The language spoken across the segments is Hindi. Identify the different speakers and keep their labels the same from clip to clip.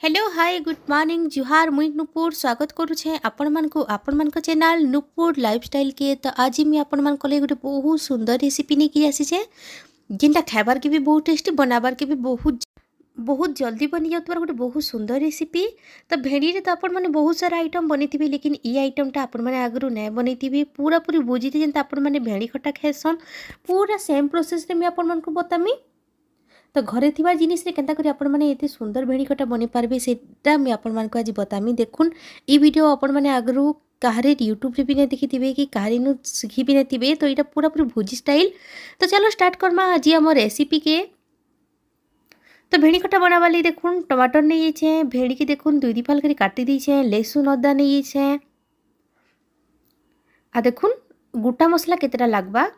Speaker 1: हेलो हाय गुड मॉर्निंग जुहार मुई नुपुर स्वागत करुछे आपण मान चैनल नुपुर लाइफस्टाइल के। तो आज मैं आपण मान गोटे बहुत सुंदर रेसिपी नहीं कि आसीचे जिनटा खाबार के भी बहुत टेस्टी बनाबार के भी बहुत बहुत जल्दी बनी जातबार गोटे बहुत सुंदर रेसिपी। तो भेड़ी रे तो आपण माने बहुत सारा आइटम बनी लेकिन ई आइटमटा आपण माने आगरू नै बनी पूरा पूरी बुझी जेंत आपण माने भेड़ी खटा खाएसन पूरा सेम प्रोसेस रे मैं आपण मान को बतामी। तो घरे थिबा जिनिस रे केनता करी आपण माने एते सुंदर भेड़ी खटा बनी पारबे सेटा मैं आपण मान को आज बतामी। देखुन ई वीडियो आपण माने आगरू काहरे यूट्यूब रे भी नहीं देखिथिबे कि काहरे नु सीखी भी नहीं, तो एटा पूरा पूरी भुजी स्टाइल। तो चलो स्टार्ट करमा आज हमर रेसिपी के। तो भेड़ी खटा बनावा लई देखुन टमाटर नहीं छे, भेड़ी के देखुन दुई दी फाल करी काटी दी छे, लहसुन अदा नहीं छे आ देखुन गोटा मसला केतेटा लागबा,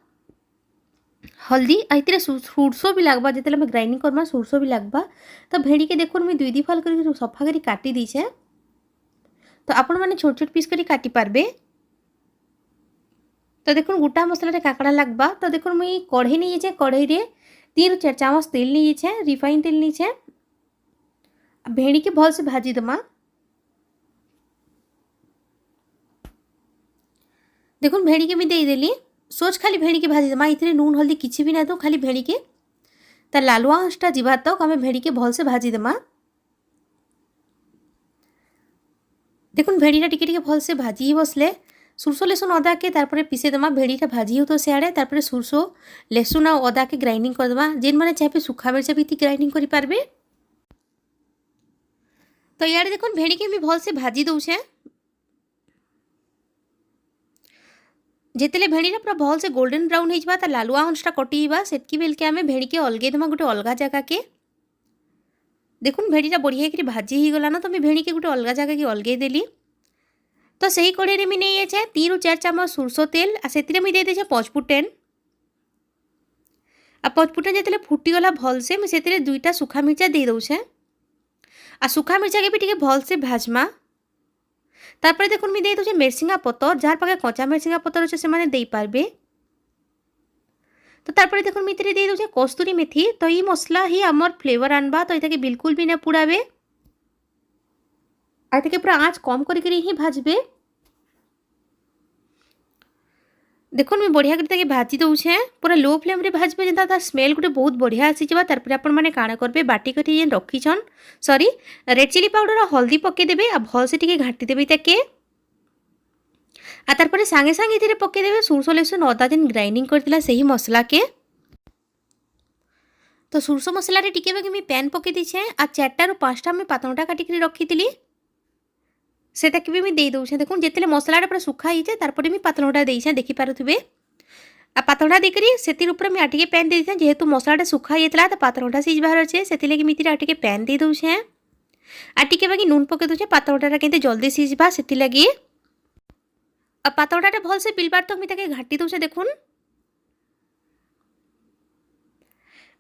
Speaker 1: हल्दी आइतरे सुरसो भी लागबा जेतेले हम ग्राइंडिंग करमा सुरसो भी लागबा। तो भेड़ी के देखुन मैं दुई दी फाल करी सफा करी काटी दी छे। तो आपण माने छोट छोट पीस करी काटी पारबे। तो देखुन गोटा मसला रे काकड़ा लागबा। तो देखुन मैं कढ़ई नहीं छे, कढ़ई रे 3 4 चामच तेल नहीं छे, रिफाइन तेल नहीं छे। भेड़ी के भल से भाजी दमा। देखुन भेड़ी के मैं दे देली सोच खाली भेड़ी के भाजी दमा, इथरे नून हल्दी किछि भी ना दो, खाली भेड़ी के तार लालुआ अंशटा जीवा तक आम भेड़ी के भल से भाजी दमा। देखुन भेड़ीटा टिके टिके भल से भाजी ही बसले सुरसो लहसुन अदा के तारपरे पीसे दमा। भेड़ीटा भाजी हो तो सियाड़े तारपरे सुरसो लहसुन और अदा के ग्राइंडिंग कर दमा। जेन माने चाहे सुखा मिर्चा भी ग्राइंडिंग करि पारबे। तो यार देखुन भेड़ी के भी भल से भाजी दउछे, जेतेले भेड़ीटा पूरा भल से गोल्डन ब्राउन हो जाबा, लालुआ अंशटा कटिबा सेतकी बेल के आमे भेड़ी के अलगे दमा गोटे अलगा जगह के। देखुन भेड़ीटा बढ़िया करी भाजी ही गला ना, तो मैं भेड़ी के गोटे अलगा जगह के अलगे देली। तो सही कड़े में नहीं जाए 3 4 चामच सुरसो तेल आ से मुझे दे 5 फुटेन आ 5 फुटेन जिते फुटीगला भल से मुझे 2टा सुखा मिर्चा दे दूचे आ सुखा मिर्चा के भी टिके भल से भाजमा। तारपरे देखुन मैं दे दूचे मिर्सिंगा पतर, जार पाखे कच्चा मिर्सिंगा पतर अच्छे से माने दे पारबे। तो तारपरे देखुन मैं दे दूचे कस्तूरी मेथी। तो ये मसला ही आमर फ्लेवर आनबा, तो ये बिल्कुल भी ना पुड़ाबे आ पूरा आँच कम करी ही भाजबे। देखुन मैं बढ़िया करके भाजी दउछे, पूरा लो फ्लेम रे भाजबे जेंता तार स्मेल गोटे बहुत बढ़िया आसी जबा। तारपरे आपण माने काणा करबे बाटी करी जेन रखीछन सॉरी रेड चिली पाउडर और हल्दी पके देबे आ भल से टिके घाटी देबे ताके आ तारपरे सांगे सांगे इथिरे पके देबे सुरसो लहसुन अदा जेन ग्राइंडिंग करतिला सही मसला के। तो सुरसो मसला रे टिके बाकी मैं पैन पके दीछे आ 4टा रु 5टा मैं पातंटा काटी करी रखीतिली सेटा के भी मैं दे दूछे। देखुन जेतेले मसलाटा पूरा सुखा ही जाए तारपरे मैं पातलटा देइछे देखि पारुथिबे आ पातलटा देकरी सेतिर ऊपर मैं आटिके पैन दे देइछे। जेहेतु मसलाटा सुखा जाइतला त पातलटा सिझबार अछि सेति लागि मितिर आटिके पैन दे दूछे आटिके बाकी नून पके दूछे पातलटा केते जल्दी सिझबा सेति लागि आ पातलटा भल से बिलबार तक मैं ताके घाटी दूछे। देखुन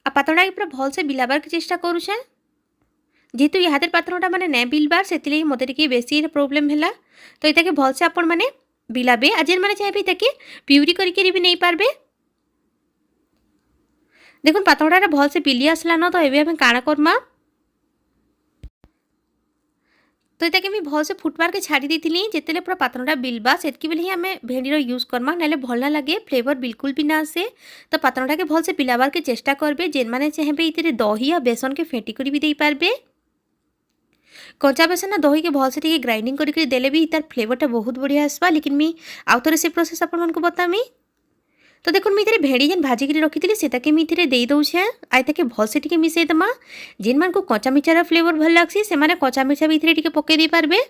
Speaker 1: आ पातलटा पूरा भल से बिलाबार के चेष्टा करूछे, जेहेतु ये हाथ पातरटा मैंने नै बिलबार से मत बेसी प्रोब्लेम है। तो ये भल से आपण मैंने बिलाबे आ जेन मैंने चाहे प्यूरी करके भी नहीं पारबे। देखुन पातरटा भल से बिली आसला न, तो ये काणा करमा। तो ये मैं भल से फुटबार के छाड़ी दी जिते पूरा पातरटा बिलबा सेतकी बेले ही आम भेड़ीर यूज करमा, ना भल ना लगे फ्लेवर बिल्कुल भी ना आसे। तो पातरटा के भल से बिलाबार के चेष्टा करबे। जेन मैंने चाहे ये दही आ बेसन के फेंटी कर भी दे पारबे। कच्चा बेसन ना दही के भल से टिके ग्राइंडिंग करके देले भी तार फ्लेवरटा बहुत बढ़िया आसबा। लेकिन मैं आउ थोड़े से प्रोसेस आपण को बतामी। तो देखुन मैं भेड़ी जेन भाजी कर रखी से मैं दे दूचे आई ताके भल से टिके मिसई दमा। जेन मान को कच्चा मिर्चार फ्लेवर भल लागसी से माने कच्चा मिर्चा भी टिके पके दे पारबे।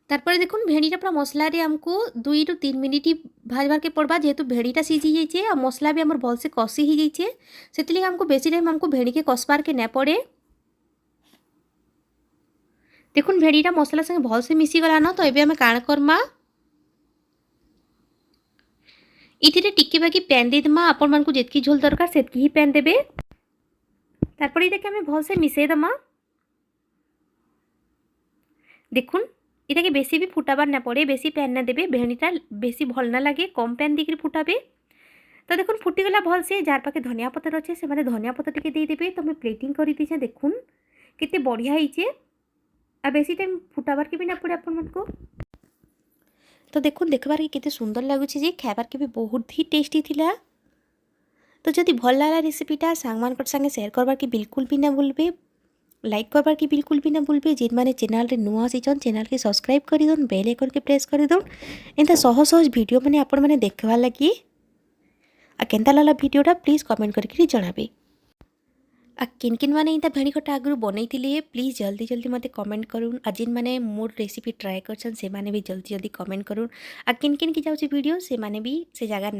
Speaker 1: तारपरे देखुन भेड़ीटा पूरा मसला रे हमको 2 रु 3 मिनिट ही भाजबार के पड़बा। जेहेतु भेड़ीटा सीझी जाइए और मसला भी हमर भल से कसी ही जाइए सेति लागि हमको बेसी टाइम हमको भेड़ी के कसबार के ना पड़े। देखुन भेड़ीटा मसला संगे भल से मिसी गला न, तो ये आम काण करमा इथिरे टिके बाकी पैन दे दमा। आपण मानकु जेतकी झोल दरकार सेतकी ही पैन देबे। तारपरे इताके आम भल से मिसई दमा। देखुन इताके बेसी भी फुटाबार ना पड़े, बेसी पैन ना देबे, भेड़ीटा बेसी भल ना लगे कम पैन देकर फुटाबे। तो देखुन फुटीगला भल से जार पाखे धनिया पतर अच्छे से माने धनिया पतर टिके दे देबे। तो मैं प्लेटिंग कर दीछे। देखुन केते बढ़िया होइछे आ बेसी टाइम फुटाबार के भी ना पड़े आपण को। तो देखो देखबार के केते सुंदर लगुच जे खाबार के भी बहुत ही टेस्टी थिला। तो जदि भल लागला रेसिपीटा सांग मान संगे शेयर करबार के बिल्कुल भी ना भूलबे, लाइक करबार के बिल्कुल भी ना भूलबे। जिन माने चैनल रे नुआ आसीचन चैनल के सब्सक्राइब करि दोन, बेल आइकन के प्रेस करि दोन। एंता सहज सहज वीडियो माने आपण माने देखबार लगी आ केंता लागला वीडियोटा प्लीज कमेंट करके जणाबे। आ किन किन माने इनता भेणी खटा आगु बनैथिले प्लीज जल्दी जल्दी मते कमेंट करूँ। आ जिन माने मोर रेसिपी ट्राई करछन से माने भी जल्दी जल्दी कमेंट करूँ। आ किन किन की जाउची वीडियो से माने भी से जगह